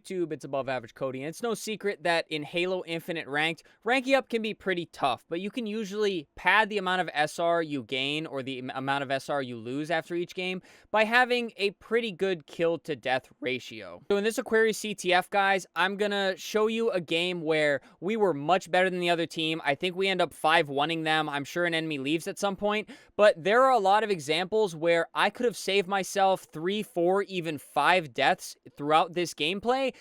YouTube? It's Above Average Cody, and it's no secret that in Halo Infinite Ranked, ranking up can be pretty tough, but you can usually pad the amount of SR you gain or the amount of SR you lose after each game by having a pretty good kill-to-death ratio. So in this Aquarius CTF, guys, I'm gonna show you a game where we were much better than the other team. I think we end up 5-1ing them. I'm sure an enemy leaves at some point, but there are a lot of examples where I could have saved myself 3, 4, even 5 deaths throughout this gameplay,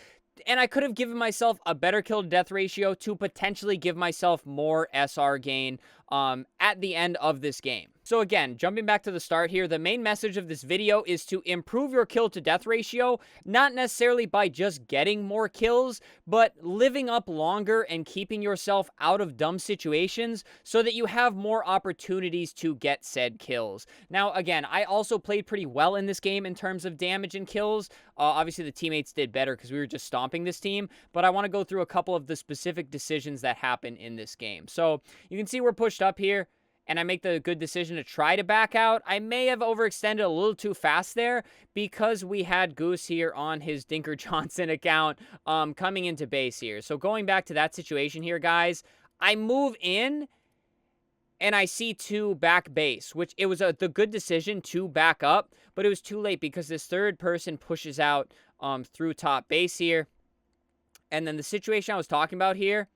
and I could have given myself a better kill to death ratio to potentially give myself more SR gain at the end of this game. So again, jumping back to the start here, the main message of this video is to improve your kill to death ratio, not necessarily by just getting more kills, but living up longer and keeping yourself out of dumb situations so that you have more opportunities to get said kills. Now, again, I also played pretty well in this game in terms of damage and kills. Obviously, the teammates did better because we were just stomping this team, but I want to go through a couple of the specific decisions that happen in this game. So you can see we're pushed up here, and I make the good decision to try to back out. I may have overextended a little too fast there because we had Goose here on his Dinker Johnson account coming into base here. So going back to that situation here, guys, I move in and I see 2 back base, which it was the good decision to back up, but it was too late because this third person pushes out through top base here. And then the situation I was talking about here,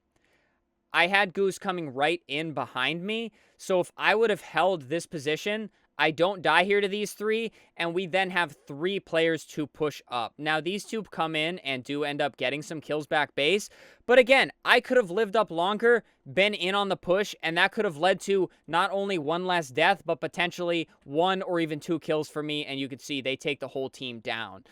I had Goose coming right in behind me. So if I would have held this position, I don't die here to these 3, and we then have 3 players to push up. Now, these 2 come in and do end up getting some kills back base. But again, I could have lived up longer, been in on the push, and that could have led to not only 1 less death, but potentially 1 or even 2 kills for me. And you can see they take the whole team down.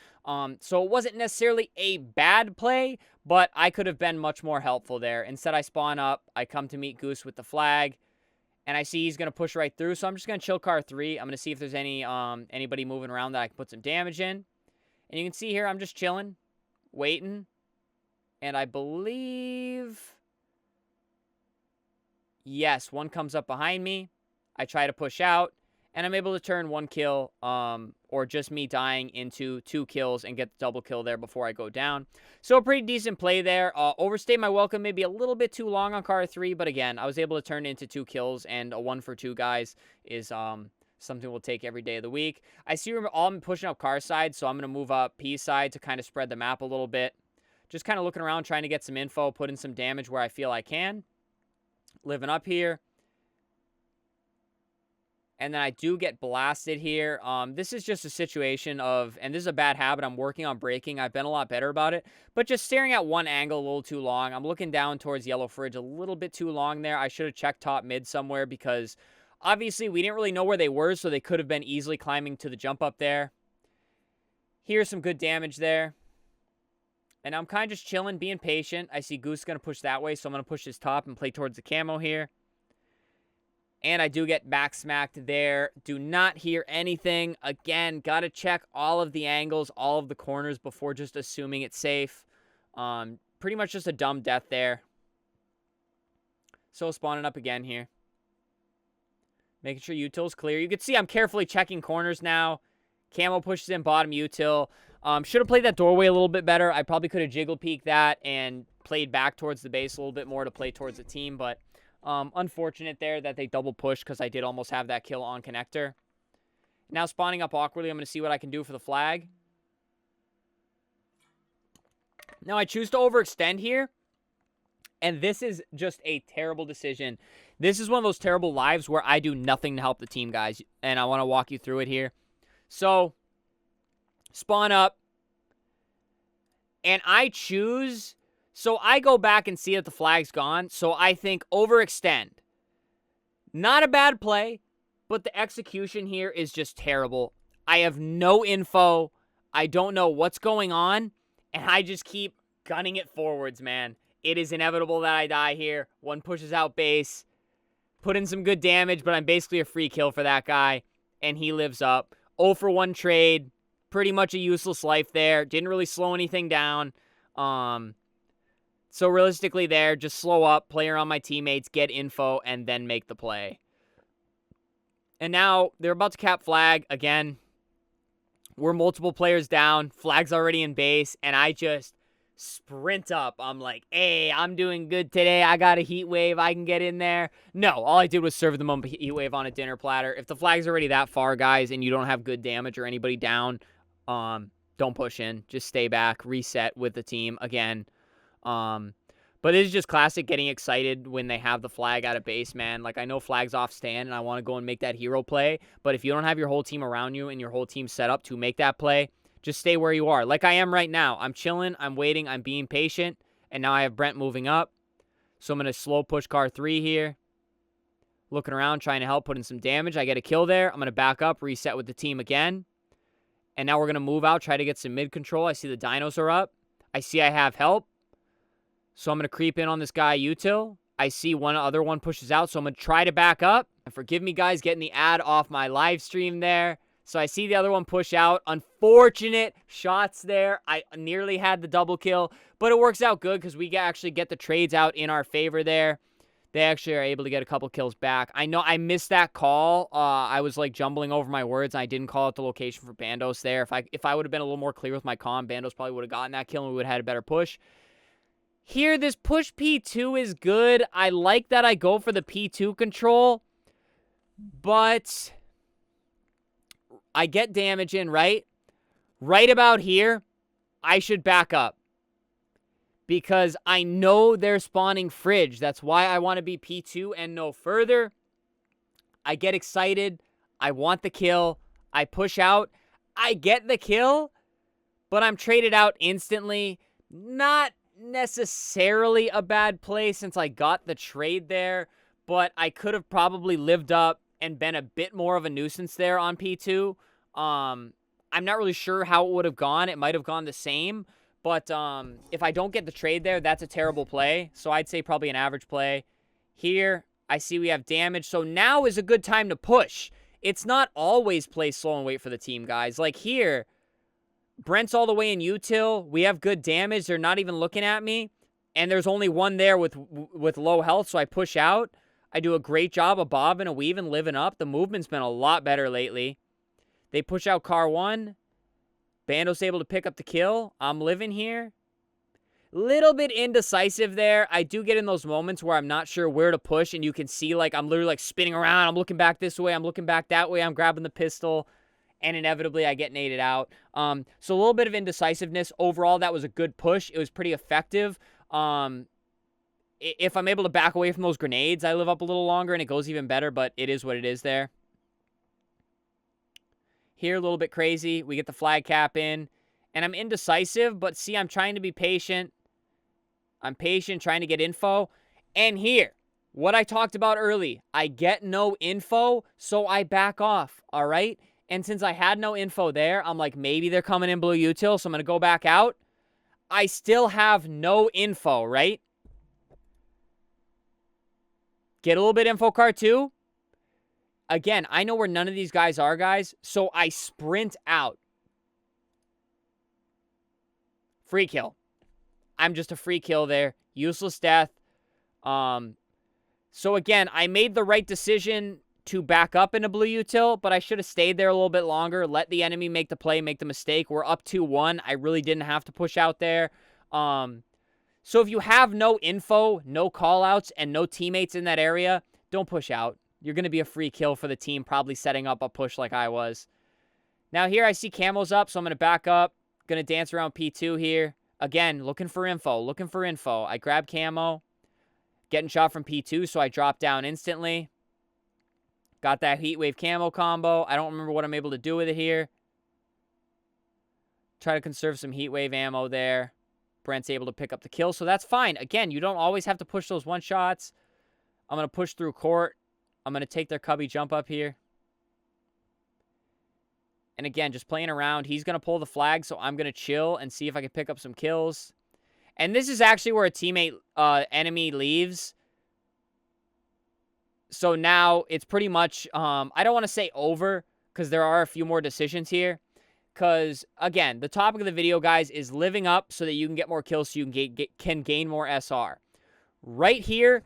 So it wasn't necessarily a bad play, but I could have been much more helpful there. Instead, I spawn up. I come to meet Goose with the flag. And I see he's going to push right through, so I'm just going to chill car 3. I'm going to see if there's anybody moving around that I can put some damage in. And you can see here, I'm just chilling, waiting. And I believe, yes, one comes up behind me. I try to push out, and I'm able to turn 1 kill, or just me dying into 2 kills and get the double kill there before I go down. So a pretty decent play there. Overstayed my welcome, maybe a little bit too long on car 3, but again, I was able to turn it into 2 kills, and a 1 for 2, guys, is something we'll take every day of the week. I see we're all pushing up car side, so I'm going to move up P side to kind of spread the map a little bit. Just kind of looking around, trying to get some info, put in some damage where I feel I can. Living up here. And then I do get blasted here. This is just a situation of, and this is a bad habit I'm working on breaking. I've been a lot better about it. But just staring at one angle a little too long. I'm looking down towards Yellow Fridge a little bit too long there. I should have checked top mid somewhere because obviously we didn't really know where they were, so they could have been easily climbing to the jump up there. Here's some good damage there. And I'm kind of just chilling, being patient. I see Goose going to push that way, so I'm going to push his top and play towards the camo here. And I do get back smacked there. Do not hear anything. Again, got to check all of the angles, all of the corners before just assuming it's safe. Pretty much just a dumb death there. So spawning up again here. Making sure util's clear. You can see I'm carefully checking corners now. Camo pushes in bottom util. Should have played that doorway a little bit better. I probably could have jiggle peeked that and played back towards the base a little bit more to play towards the team, but unfortunate there that they double pushed because I did almost have that kill on connector. Now spawning up awkwardly, I'm going to see what I can do for the flag. Now I choose to overextend here, and this is just a terrible decision. This is one of those terrible lives where I do nothing to help the team, guys, and I want to walk you through it here. So, spawn up, and I choose... So I go back and see that the flag's gone, so I think overextend. Not a bad play, but the execution here is just terrible. I have no info. I don't know what's going on, and I just keep gunning it forwards, man. It is inevitable that I die here. One pushes out base, put in some good damage, but I'm basically a free kill for that guy, and he lives up. 0 for 1 trade, pretty much a useless life there. Didn't really slow anything down. So realistically there, just slow up, play around my teammates, get info, and then make the play. And now they're about to cap flag again. We're multiple players down. Flag's already in base, and I just sprint up. I'm like, hey, I'm doing good today. I got a heat wave. I can get in there. No, all I did was serve the moment heat wave on a dinner platter. If the flag's already that far, guys, and you don't have good damage or anybody down, don't push in. Just stay back, reset with the team again. But it is just classic getting excited when they have the flag out of base, man. Like, I know flag's off stand, and I want to go and make that hero play. But if you don't have your whole team around you and your whole team set up to make that play, just stay where you are. Like I am right now. I'm chilling. I'm waiting. I'm being patient. And now I have Brent moving up. So I'm going to slow push car 3 here. Looking around, trying to help, put in some damage. I get a kill there. I'm going to back up, reset with the team again. And now we're going to move out, try to get some mid control. I see the dinos are up. I see I have help. So I'm going to creep in on this guy, Util. I see other one pushes out, so I'm going to try to back up. And forgive me, guys, getting the ad off my live stream there. So I see the other one push out. Unfortunate shots there. I nearly had the double kill, but it works out good because we actually get the trades out in our favor there. They actually are able to get a couple kills back. I know I missed that call. I was like jumbling over my words, and I didn't call out the location for Bandos there. If I would have been a little more clear with my comm, Bandos probably would have gotten that kill and we would have had a better push. Here, this push P2 is good. I like that I go for the P2 control, but I get damage in, right? Right about here, I should back up because I know they're spawning fridge. That's why I want to be P2 and no further. I get excited. I want the kill. I push out. I get the kill, but I'm traded out instantly. Not necessarily a bad play since I got the trade there, but I could have probably lived up and been a bit more of a nuisance there on P2. I'm not really sure how it would have gone. It might have gone the same, but if I don't get the trade there, that's a terrible play. So I'd say probably an average play. Here, I see we have damage, so now is a good time to push. It's not always play slow and wait for the team, guys. Like here, Brent's all the way in util. We have good damage. They're not even looking at me. And there's only one there with low health, so I push out. I do a great job of bobbing and weaving, living up. The movement's been a lot better lately. They push out car 1. Bandos able to pick up the kill. I'm living here. Little bit indecisive there. I do get in those moments where I'm not sure where to push, and you can see, like, I'm literally, like, spinning around. I'm looking back this way. I'm looking back that way. I'm grabbing the pistol. And inevitably, I get naded out. So a little bit of indecisiveness. Overall, that was a good push. It was pretty effective. If I'm able to back away from those grenades, I live up a little longer, and it goes even better, but it is what it is there. Here, a little bit crazy. We get the flag cap in. And I'm indecisive, but see, I'm trying to be patient. I'm patient, trying to get info. And here, what I talked about early, I get no info, so I back off, all right? And since I had no info there, I'm like, maybe they're coming in blue util, so I'm going to go back out. I still have no info, right? Get a little bit info car 2. Again, I know where none of these guys are, guys, so I sprint out. Free kill. I'm just a free kill there. Useless death. So again, I made the right decision to back up into blue util, but I should have stayed there a little bit longer, let the enemy make the play, make the mistake. We're up 2-1. I really didn't have to push out there. So if you have no info, no callouts, and no teammates in that area, don't push out. You're going to be a free kill for the team, probably setting up a push like I was. Now here I see camos up, so I'm going to back up. Going to dance around P2 here. Again, looking for info. I grab camo. Getting shot from P2, so I drop down instantly. Got that Heatwave camo combo. I don't remember what I'm able to do with it here. Try to conserve some Heatwave ammo there. Brent's able to pick up the kill, so that's fine. Again, you don't always have to push those one-shots. I'm going to push through court. I'm going to take their cubby jump up here. And again, just playing around. He's going to pull the flag, so I'm going to chill and see if I can pick up some kills. And this is actually where a teammate enemy leaves. So now it's pretty much, I don't want to say over, because there are a few more decisions here. Because, again, the topic of the video, guys, is living up so that you can get more kills so you can gain more SR. Right here,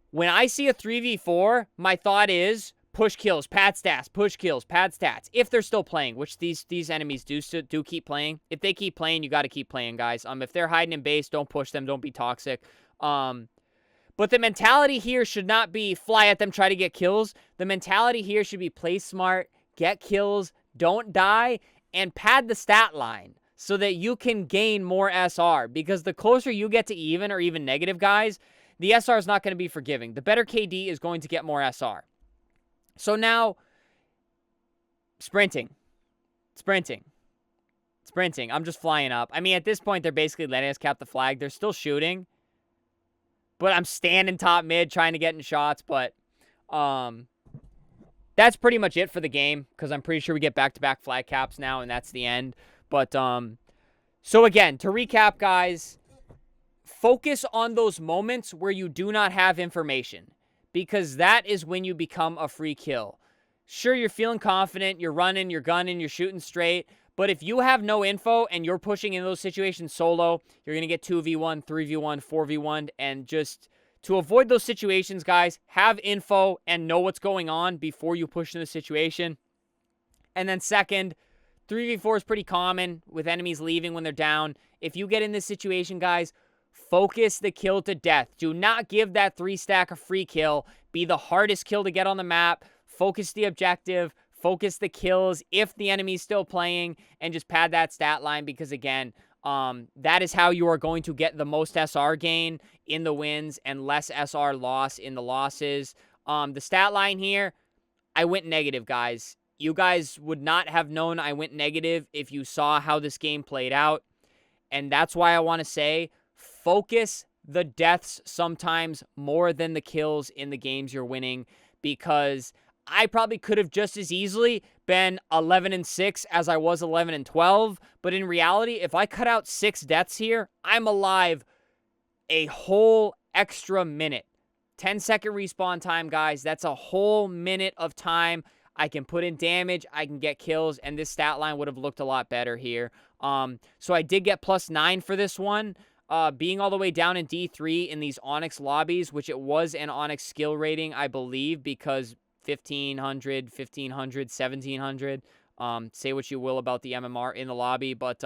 when I see a 3v4, my thought is push kills, pad stats, push kills, pad stats. If they're still playing, which these enemies do keep playing. If they keep playing, you got to keep playing, guys. If they're hiding in base, don't push them. Don't be toxic. But the mentality here should not be fly at them, try to get kills. The mentality here should be play smart, get kills, don't die, and pad the stat line so that you can gain more SR. Because the closer you get to even or even negative, guys, the SR is not going to be forgiving. The better KD is going to get more SR. So now, sprinting. I'm just flying up. I mean, at this point, they're basically letting us cap the flag. They're still shooting. But I'm standing top mid trying to get in shots. But that's pretty much it for the game, because I'm pretty sure we get back-to-back flag caps now, and that's the end. But so again, to recap, guys, focus on those moments where you do not have information, because that is when you become a free kill. Sure, you're feeling confident, you're running, you're gunning, you're shooting straight, but if you have no info and you're pushing in those situations solo, you're going to get 2v1, 3v1, 4v1, and just to avoid those situations, guys, have info and know what's going on before you push in the situation. And then second, 3v4 is pretty common with enemies leaving when they're down. If you get in this situation, guys, focus the kill to death. Do not give that 3-stack a free kill. Be the hardest kill to get on the map. Focus the objective. Focus the kills if the enemy's still playing, and just pad that stat line, because again, that is how you are going to get the most SR gain in the wins and less SR loss in the losses. The stat line here, I went negative, guys. You guys would not have known I went negative if you saw how this game played out. And that's why I want to say, focus the deaths sometimes more than the kills in the games you're winning, because I probably could have just as easily been 11-6 as I was 11-12. But in reality, if I cut out 6 deaths here, I'm alive a whole extra minute. 10-second respawn time, guys. That's a whole minute of time. I can put in damage, I can get kills, and this stat line would have looked a lot better here. So I did get +9 for this one. Being all the way down in D3 in these Onyx lobbies, which it was an Onyx skill rating, I believe, because 1,500, 1,700. Say what you will about the MMR in the lobby, but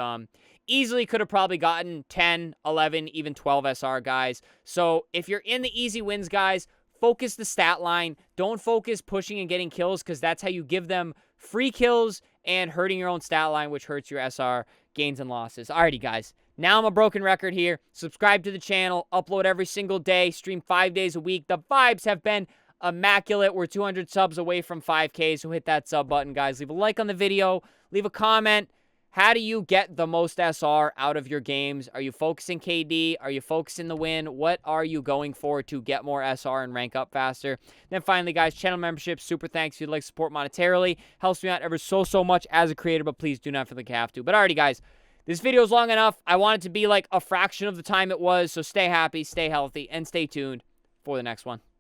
easily could have probably gotten 10, 11, even 12 SR, guys. So if you're in the easy wins, guys, focus the stat line. Don't focus pushing and getting kills, because that's how you give them free kills and hurting your own stat line, which hurts your SR gains and losses. Alrighty, guys. Now I'm a broken record here. Subscribe to the channel. Upload every single day. Stream 5 days a week. The vibes have been immaculate. We're 200 subs away from 5K, so hit that sub button, guys. Leave a like on the video. Leave a comment. How do you get the most SR out of your games? Are you focusing KD? Are you focusing the win? What are you going for to get more SR and rank up faster? Then finally, guys, channel membership, super thanks if you'd like to support monetarily. Helps me out ever so much as a creator, but please do not feel like you have to. But alrighty, guys, this video is long enough. I want it to be like a fraction of the time it was, so stay happy, stay healthy, and stay tuned for the next one.